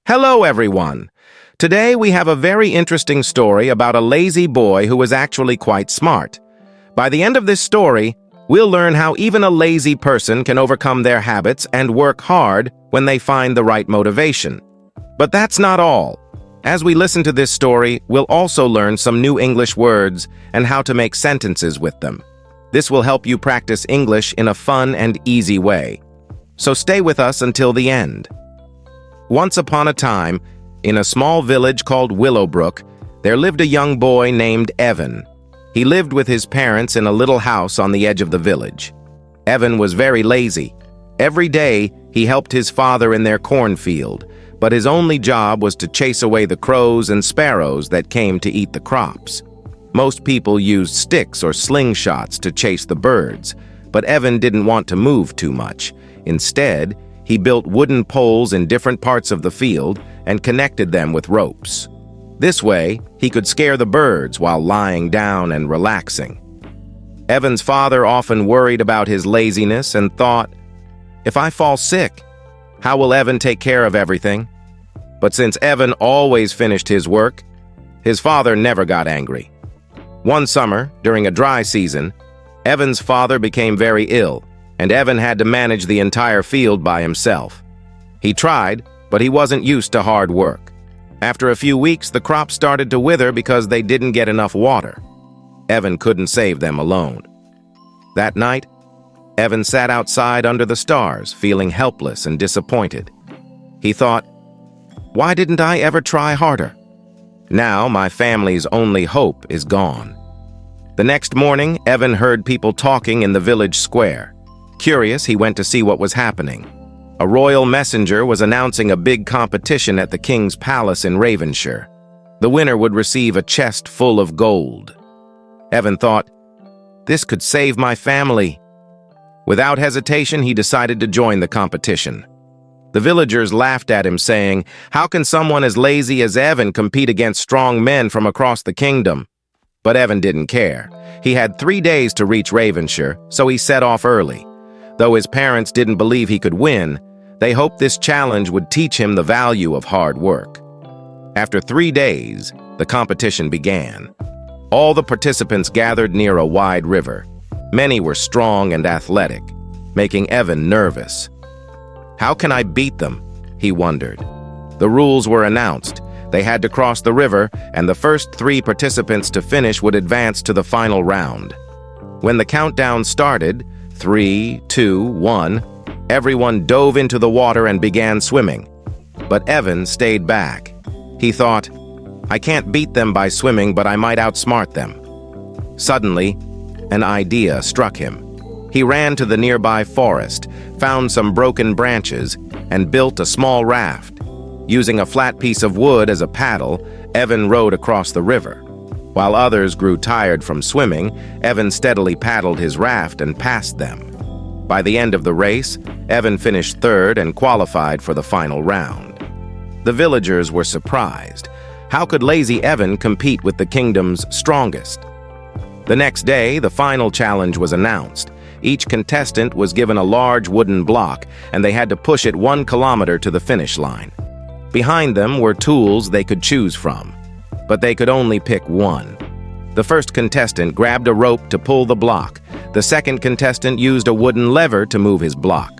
Hello, everyone. Today we have a very interesting story about a lazy boy who was actually quite smart. By the end of this story, we'll learn how even a lazy person can overcome their habits and work hard when they find the right motivation. But that's not all. As we listen to this story, we'll also learn some new English words and how to make sentences with them. This will help you practice English in a fun and easy way. So stay with us until the end. Once upon a time, in a small village called Willowbrook, there lived a young boy named Evan. He lived with his parents in a little house on the edge of the village. Evan was very lazy. Every day, he helped his father in their cornfield, but his only job was to chase away the crows and sparrows that came to eat the crops. Most people used sticks or slingshots to chase the birds, but Evan didn't want to move too much. Instead, he built wooden poles in different parts of the field and connected them with ropes. This way, he could scare the birds while lying down and relaxing. Evan's father often worried about his laziness and thought, "If I fall sick, how will Evan take care of everything?" But since Evan always finished his work, his father never got angry. One summer, during a dry season, Evan's father became very ill, and Evan had to manage the entire field by himself. He tried, but he wasn't used to hard work. After a few weeks, the crops started to wither because they didn't get enough water. Evan couldn't save them alone. That night, Evan sat outside under the stars, feeling helpless and disappointed. He thought, "Why didn't I ever try harder? Now my family's only hope is gone." The next morning, Evan heard people talking in the village square. Curious, he went to see what was happening. A royal messenger was announcing a big competition at the king's palace in Ravenshire. The winner would receive a chest full of gold. Evan thought, "This could save my family." Without hesitation, he decided to join the competition. The villagers laughed at him, saying, "How can someone as lazy as Evan compete against strong men from across the kingdom?" But Evan didn't care. He had 3 days to reach Ravenshire, so he set off early. Though his parents didn't believe he could win, they hoped this challenge would teach him the value of hard work. After 3 days, the competition began. All the participants gathered near a wide river. Many were strong and athletic, making Evan nervous. "How can I beat them?" he wondered. The rules were announced. They had to cross the river, and the first 3 participants to finish would advance to the final round. When the countdown started, 3, 2, 1, everyone dove into the water and began swimming. But Evan stayed back. He thought, "I can't beat them by swimming, but I might outsmart them." Suddenly, an idea struck him. He ran to the nearby forest, found some broken branches, and built a small raft. Using a flat piece of wood as a paddle, Evan rowed across the river. While others grew tired from swimming, Evan steadily paddled his raft and passed them. By the end of the race, Evan finished third and qualified for the final round. The villagers were surprised. How could lazy Evan compete with the kingdom's strongest? The next day, the final challenge was announced. Each contestant was given a large wooden block, and they had to push it 1 kilometer to the finish line. Behind them were tools they could choose from, but they could only pick one. The first contestant grabbed a rope to pull the block. The second contestant used a wooden lever to move his block.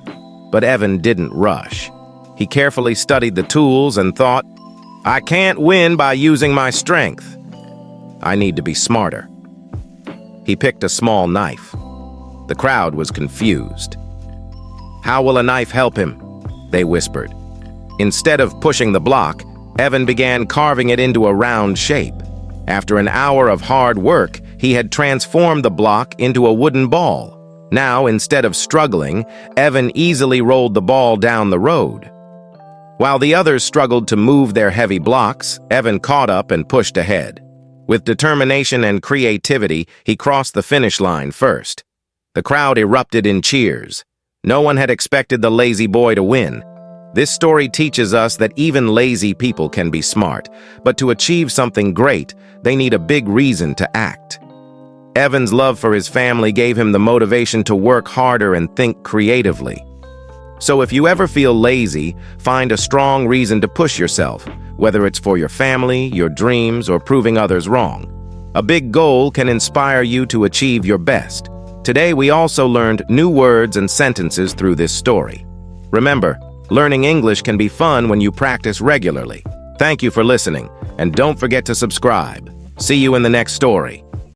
But Evan didn't rush. He carefully studied the tools and thought, "I can't win by using my strength. I need to be smarter." He picked a small knife. The crowd was confused. "How will a knife help him?" they whispered. Instead of pushing the block, Evan began carving it into a round shape. After an hour of hard work, he had transformed the block into a wooden ball. Now, instead of struggling, Evan easily rolled the ball down the road. While the others struggled to move their heavy blocks, Evan caught up and pushed ahead. With determination and creativity, he crossed the finish line first. The crowd erupted in cheers. No one had expected the lazy boy to win. This story teaches us that even lazy people can be smart, but to achieve something great, they need a big reason to act. Evan's love for his family gave him the motivation to work harder and think creatively. So if you ever feel lazy, find a strong reason to push yourself, whether it's for your family, your dreams, or proving others wrong. A big goal can inspire you to achieve your best. Today, we also learned new words and sentences through this story. Remember, learning English can be fun when you practice regularly. Thank you for listening, and don't forget to subscribe. See you in the next story.